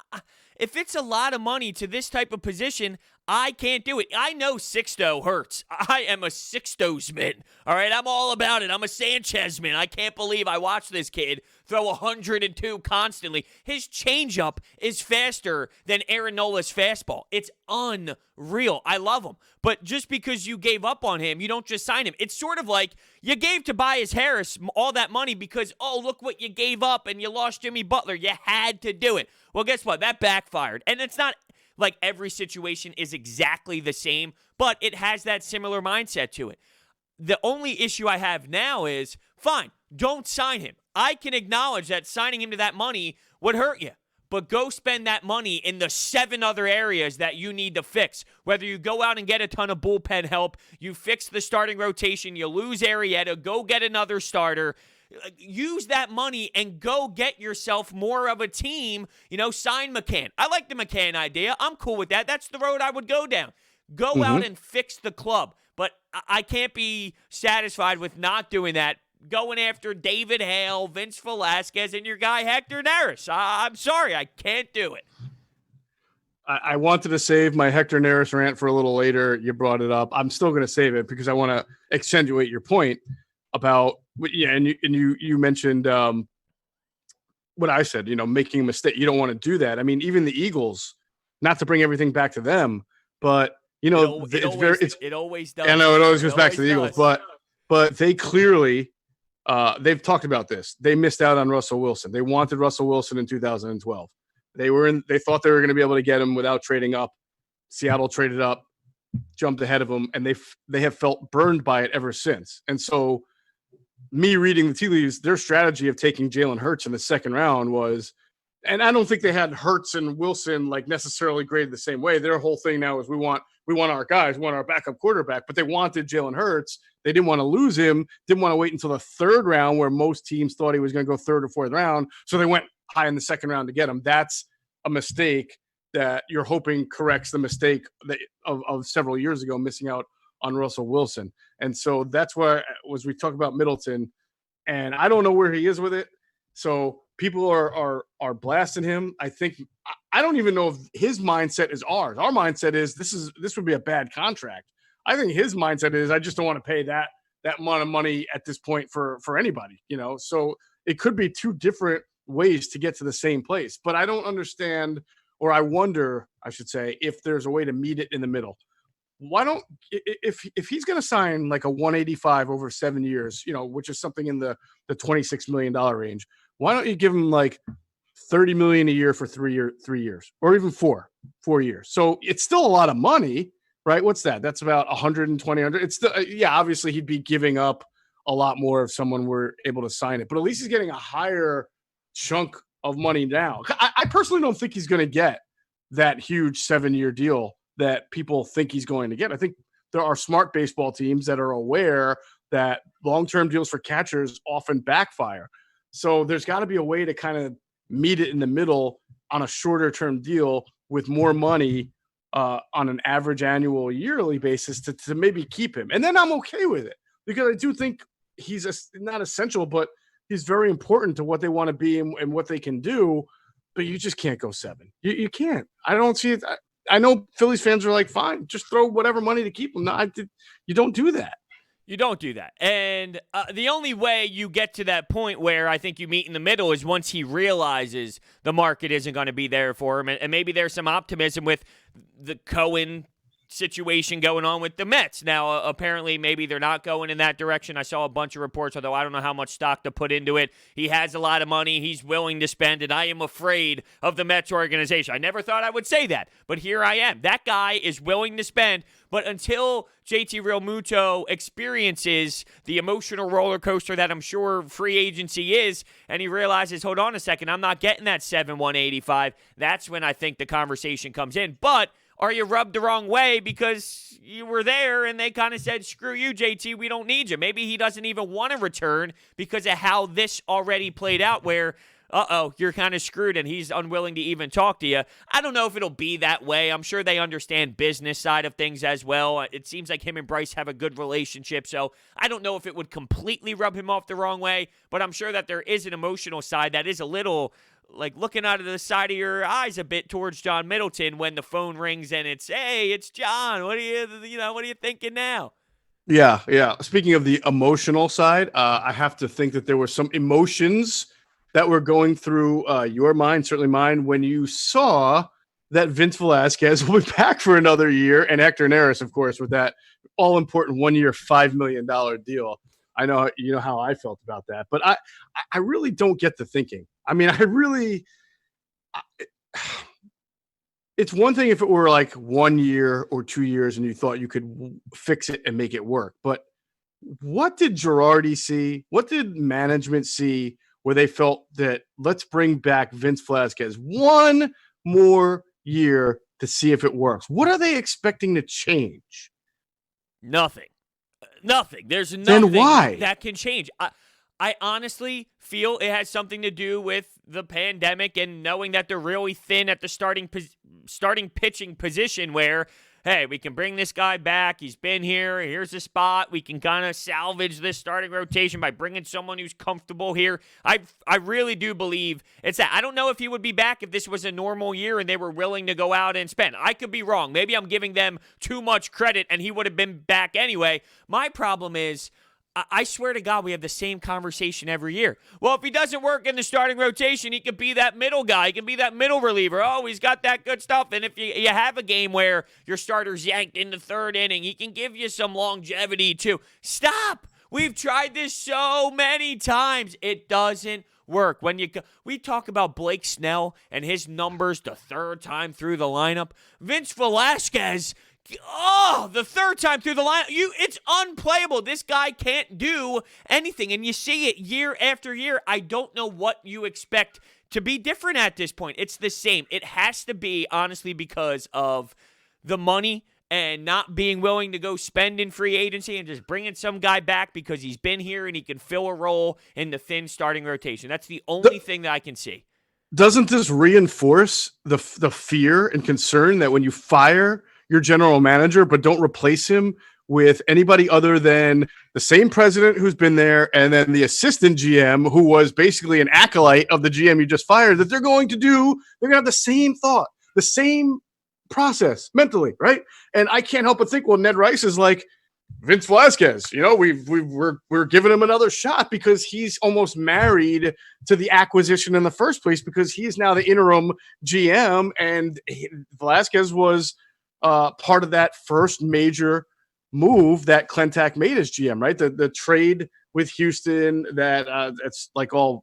If it's a lot of money to this type of position, I can't do it. I know Sixto hurts. I am a Sixtosman. All right, I'm all about it. I'm a Sanchezman. I can't believe I watched this kid throw 102 constantly. His changeup is faster than Aaron Nola's fastball. It's unreal. I love him. But just because you gave up on him, you don't just sign him. It's sort of like you gave Tobias Harris all that money because, oh, look what you gave up and you lost Jimmy Butler. You had to do it. Well, guess what? That backfired. And it's not like every situation is exactly the same, but it has that similar mindset to it. The only issue I have now is, fine, don't sign him. I can acknowledge that signing him to that money would hurt you. but go spend that money in the 7 other areas that you need to fix. Whether you go out and get a ton of bullpen help, you fix the starting rotation, you lose Arrieta, go get another starter. Use that money and go get yourself more of a team. Sign McCann. I like the McCann idea. I'm cool with that. That's the road I would go down. Go out and fix the club. But I can't be satisfied with not doing that. Going after David Hale, Vince Velasquez, and your guy Hector Neris. I'm sorry, I can't do it. I wanted to save my Hector Neris rant for a little later. You brought it up. I'm still going to save it because I want to accentuate your point about and you mentioned what I said. Making a mistake. You don't want to do that. I mean, even the Eagles. Not to bring everything back to them, but it always does. I know it always goes back to the Eagles, but they clearly. They've talked about this. They missed out on Russell Wilson. They wanted Russell Wilson in 2012. They thought they were going to be able to get him without trading up. Seattle traded up, jumped ahead of him, and they have felt burned by it ever since. And so, me reading the tea leaves, their strategy of taking Jalen Hurts in the second round was, and I don't think they had Hurts and Wilson like necessarily graded the same way. Their whole thing now is we want our guys, we want our backup quarterback, but they wanted Jalen Hurts. They didn't want to lose him, didn't want to wait until the third round where most teams thought he was going to go third or fourth round. So they went high in the second round to get him. That's a mistake that you're hoping corrects the mistake of several years ago, missing out on Russell Wilson. And so that's why, as we talk about Middleton, and I don't know where he is with it. So people are blasting him. I don't even know if his mindset is ours. Our mindset is this would be a bad contract. I think his mindset is I just don't want to pay that amount of money at this point for anybody, So it could be two different ways to get to the same place. But I don't understand, or I wonder, I should say, if there's a way to meet it in the middle. Why don't if he's going to sign like a 185 over 7 years, which is something in the $26 million range, why don't you give him like $30 million a year for 3 years, or even 4 years? So it's still a lot of money. Right? What's that? That's about 120. It's obviously he'd be giving up a lot more if someone were able to sign it, but at least he's getting a higher chunk of money now. I personally don't think he's going to get that huge 7-year deal that people think he's going to get. I think there are smart baseball teams that are aware that long-term deals for catchers often backfire. So there's got to be a way to kind of meet it in the middle on a shorter term deal with more money on an average annual yearly basis to maybe keep him. And then I'm okay with it because I do think he's not essential, but he's very important to what they want to be and what they can do, but you just can't go 7. You can't. I don't see it. I know Phillies fans are like, fine, just throw whatever money to keep him. No, you don't do that. You don't do that. And the only way you get to that point where I think you meet in the middle is once he realizes the market isn't going to be there for him. And maybe there's some optimism with the Cohen situation going on with the Mets. Now, apparently, maybe they're not going in that direction. I saw a bunch of reports, although I don't know how much stock to put into it. He has a lot of money. He's willing to spend, and I am afraid of the Mets organization. I never thought I would say that, but here I am. That guy is willing to spend, but until JT Realmuto experiences the emotional roller coaster that I'm sure free agency is, and he realizes, hold on a second, I'm not getting that 7-185, that's when I think the conversation comes in. But are you rubbed the wrong way because you were there and they kind of said, screw you, JT, we don't need you? Maybe he doesn't even want to return because of how this already played out where, you're kind of screwed and he's unwilling to even talk to you. I don't know if it'll be that way. I'm sure they understand business side of things as well. It seems like him and Bryce have a good relationship, so I don't know if it would completely rub him off the wrong way, but I'm sure that there is an emotional side that is a little like looking out of the side of your eyes a bit towards John Middleton when the phone rings and it's, hey, it's John. What are you thinking now? Yeah. Speaking of the emotional side, I have to think that there were some emotions that were going through your mind, certainly mine, when you saw that Vince Velasquez will be back for another year, and Hector Neris, of course, with that all-important 1-year, $5 million deal. I know you know how I felt about that, but I really don't get the thinking. I mean, it's one thing if it were like 1 year or 2 years and you thought you could fix it and make it work. But what did Girardi see? What did management see where they felt that let's bring back Vince Velasquez one more year to see if it works. What are they expecting to change? Nothing. Nothing. There's Then nothing why? that can change. I honestly feel it has something to do with the pandemic and knowing that they're really thin at the starting pitching position where, hey, we can bring this guy back. He's been here. Here's a spot. We can kind of salvage this starting rotation by bringing someone who's comfortable here. I really do believe it's that. I don't know if he would be back if this was a normal year and they were willing to go out and spend. I could be wrong. Maybe I'm giving them too much credit and he would have been back anyway. My problem is, I swear to God, we have the same conversation every year. Well, if he doesn't work in the starting rotation, he could be that middle guy. He can be that middle reliever. Oh, he's got that good stuff. And if you have a game where your starter's yanked in the third inning, he can give you some longevity too. Stop! We've tried this so many times. It doesn't work. We talk about Blake Snell and his numbers the third time through the lineup. Vince Velasquez, the third time through the lineup, it's unplayable. This guy can't do anything, and you see it year after year. I don't know what you expect to be different at this point. It's the same. It has to be, honestly, because of the money and not being willing to go spend in free agency and just bringing some guy back because he's been here and he can fill a role in the thin starting rotation. That's the only thing that I can see. Doesn't this reinforce the fear and concern that when you fire your general manager, but don't replace him with anybody other than the same president who's been there and then the assistant GM who was basically an acolyte of the GM you just fired, that they're going to have the same thought, the same process mentally, right? And I can't help but think, well, Ned Rice is like Vince Velasquez. We're giving him another shot because he's almost married to the acquisition in the first place because he's now the interim GM, and Velasquez was part of that first major move that Clentak made as GM, right? The trade with Houston that it's like all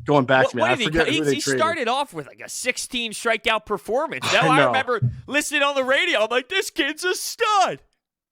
going back to me. I forget who they he traded. started off with like a 16 strikeout performance. Now I remember listening on the radio. I'm like, this kid's a stud.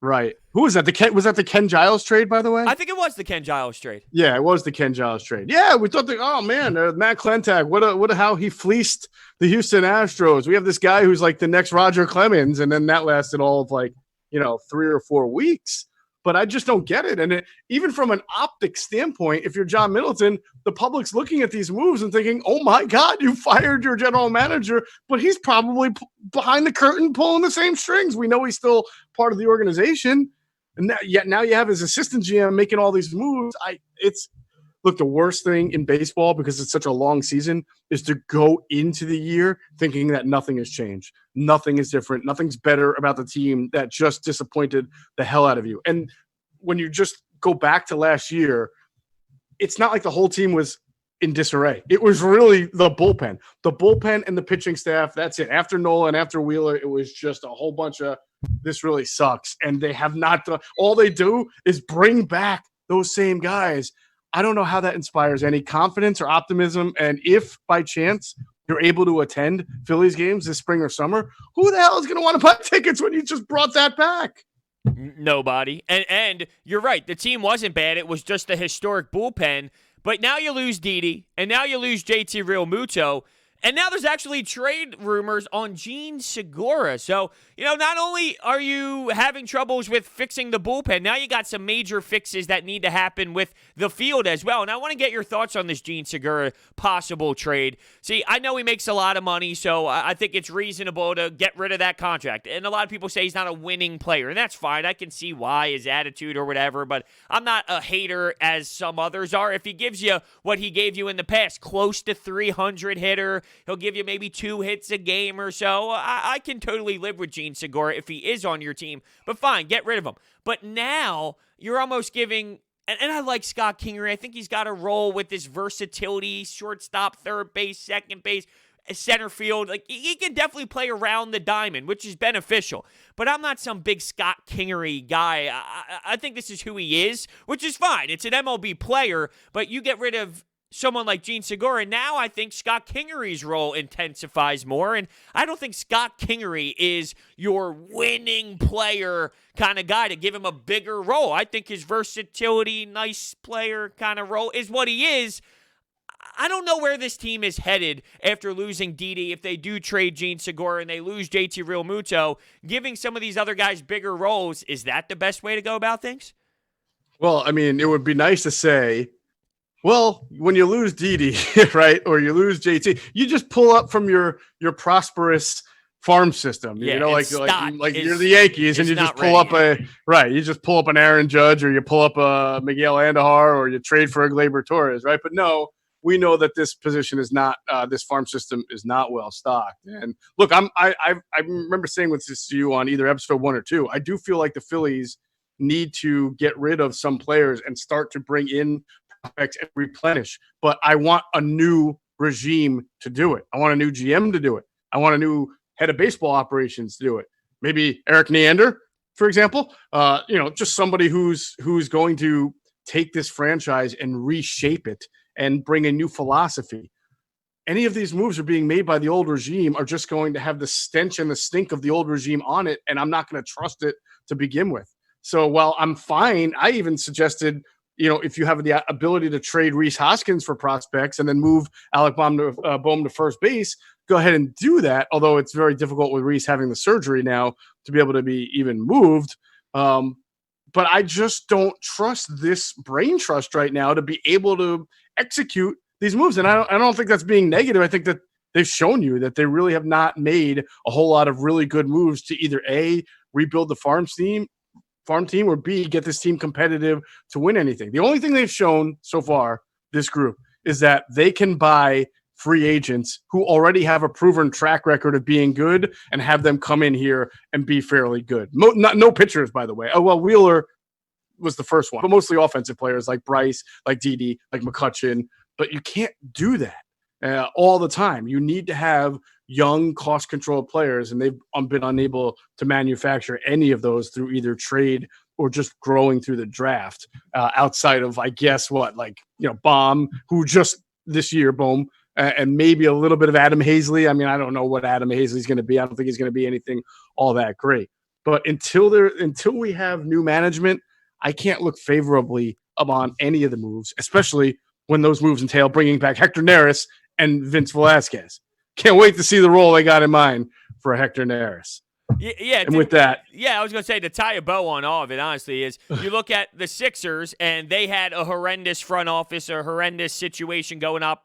Right. Who was that? Was that the Ken Giles trade, by the way? I think it was the Ken Giles trade. Yeah, it was the Ken Giles trade. Yeah, we thought Matt Clentak, how he fleeced the Houston Astros. We have this guy who's like the next Roger Clemens, and then that lasted all of 3 or 4 weeks. But I just don't get it. And even from an optic standpoint, if you're John Middleton, the public's looking at these moves and thinking, oh my God, you fired your general manager, but he's probably behind the curtain pulling the same strings. We know he's still part of the organization. And now you have his assistant GM making all these moves. Look, the worst thing in baseball, because it's such a long season, is to go into the year thinking that nothing has changed. Nothing is different. Nothing's better about the team that just disappointed the hell out of you. And when you just go back to last year, it's not like the whole team was in disarray. It was really the bullpen. The bullpen and the pitching staff, that's it. After Nolan, after Wheeler, it was just a whole bunch of, this really sucks. And they have not done – all they do is bring back those same guys. I don't know how that inspires any confidence or optimism. And if by chance you're able to attend Phillies games this spring or summer, who the hell is going to want to buy tickets when you just brought that back? Nobody. And you're right. The team wasn't bad. It was just a historic bullpen. But now you lose Didi, and now you lose JT Realmuto. And now there's actually trade rumors on Gene Segura. So, not only are you having troubles with fixing the bullpen, now you got some major fixes that need to happen with the field as well. And I want to get your thoughts on this Gene Segura possible trade. See, I know he makes a lot of money, so I think it's reasonable to get rid of that contract. And a lot of people say he's not a winning player, and that's fine. I can see why, his attitude or whatever, but I'm not a hater as some others are. If he gives you what he gave you in the past, close to 300 hitter, he'll give you maybe 2 hits a game or so. I can totally live with Gene Segura if he is on your team. But fine, get rid of him. But now you're almost giving, and I like Scott Kingery. I think he's got a role with this versatility, shortstop, third base, second base, center field. Like, he can definitely play around the diamond, which is beneficial. But I'm not some big Scott Kingery guy. I think this is who he is, which is fine. It's an MLB player, but you get rid of someone like Gene Segura, now I think Scott Kingery's role intensifies more, and I don't think Scott Kingery is your winning player kind of guy to give him a bigger role. I think his versatility, nice player kind of role is what he is. I don't know where this team is headed after losing Didi. If they do trade Gene Segura and they lose JT Realmuto, giving some of these other guys bigger roles, is that the best way to go about things? Well, I mean, it would be nice to say, well, when you lose Didi, right, or you lose JT, you just pull up from your prosperous farm system. Yeah, You know, and like you're the Yankees, and you just pull up you just pull up an Aaron Judge, or you pull up a Miguel Andujar, or you trade for a Gleyber Torres, right? But no, we know that this position is not this farm system is not well stocked. And look, I remember saying this to you on either episode 1 or 2. I do feel like the Phillies need to get rid of some players and start to bring in prospects and replenish. But I want a new regime to do it. I want a new GM to do it. I want a new head of baseball operations to do it. Maybe Eric Neander, for example. Just somebody who's going to take this franchise and reshape it and bring a new philosophy. Any of these moves are being made by the old regime are just going to have the stench and the stink of the old regime on it, and I'm not going to trust it to begin with. So while I'm fine, I even suggested, if you have the ability to trade Rhys Hoskins for prospects and then move Alec Bohm to first base, go ahead and do that, although it's very difficult with Rhys having the surgery now to be able to be even moved. But I just don't trust this brain trust right now to be able to execute these moves. And I don't think that's being negative. I think that they've shown you that they really have not made a whole lot of really good moves to either A, rebuild the farm team, or B, get this team competitive to win anything. The only thing they've shown so far, this group, is that they can buy free agents who already have a proven track record of being good and have them come in here and be fairly good. No pitchers, by the way. Oh, well, Wheeler was the first one, but mostly offensive players like Bryce, like Didi, like McCutchen. But you can't do that all the time. You need to have young, cost-controlled players, and they've been unable to manufacture any of those through either trade or just growing through the draft outside of, I guess, Bohm, who just this year, Bohm, and maybe a little bit of Adam Hazley. I mean, I don't know what Adam Hazley's going to be. I don't think he's going to be anything all that great. But until we have new management, I can't look favorably upon any of the moves, especially when those moves entail bringing back Hector Neris and Vince Velasquez. Can't wait to see the role they got in mind for Hector Neris. Yeah, and with that, I was going to say, to tie a bow on all of it, honestly, is you look at the Sixers, and they had a horrendous front office, a horrendous situation going up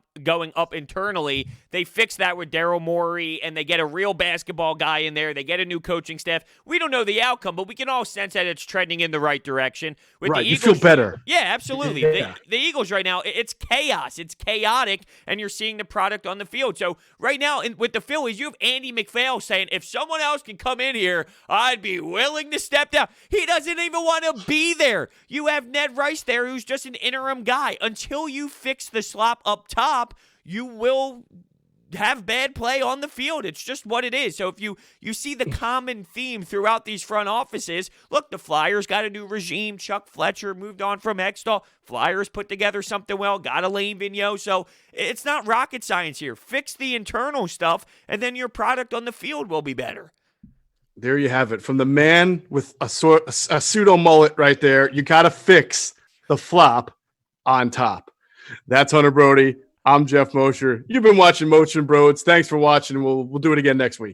internally. They fixed that with Daryl Morey, and they get a real basketball guy in there. They get a new coaching staff. We don't know the outcome, but we can all sense that it's trending in the right direction. With right, the Eagles, you feel better. Yeah, absolutely. Yeah. The Eagles right now, it's chaos. It's chaotic, and you're seeing the product on the field. So right now, with the Phillies, you have Andy McPhail saying, if someone else can come in here, I'd be willing to step down. He doesn't even want to be there. You have Ned Rice there, who's just an interim guy. Until you fix the slop up top, you will have bad play on the field. It's just what it is. So if you see the common theme throughout these front offices, look, the Flyers got a new regime. Chuck Fletcher moved on from Hextall. Flyers put together something well, got Alain Vigneault. So it's not rocket science here. Fix the internal stuff, and then your product on the field will be better. There you have it. From the man with a pseudo mullet right there, you got to fix the flop on top. That's Hunter Brody. I'm Jeff Mosher. You've been watching Mosh Brodes. Thanks for watching. We'll do it again next week.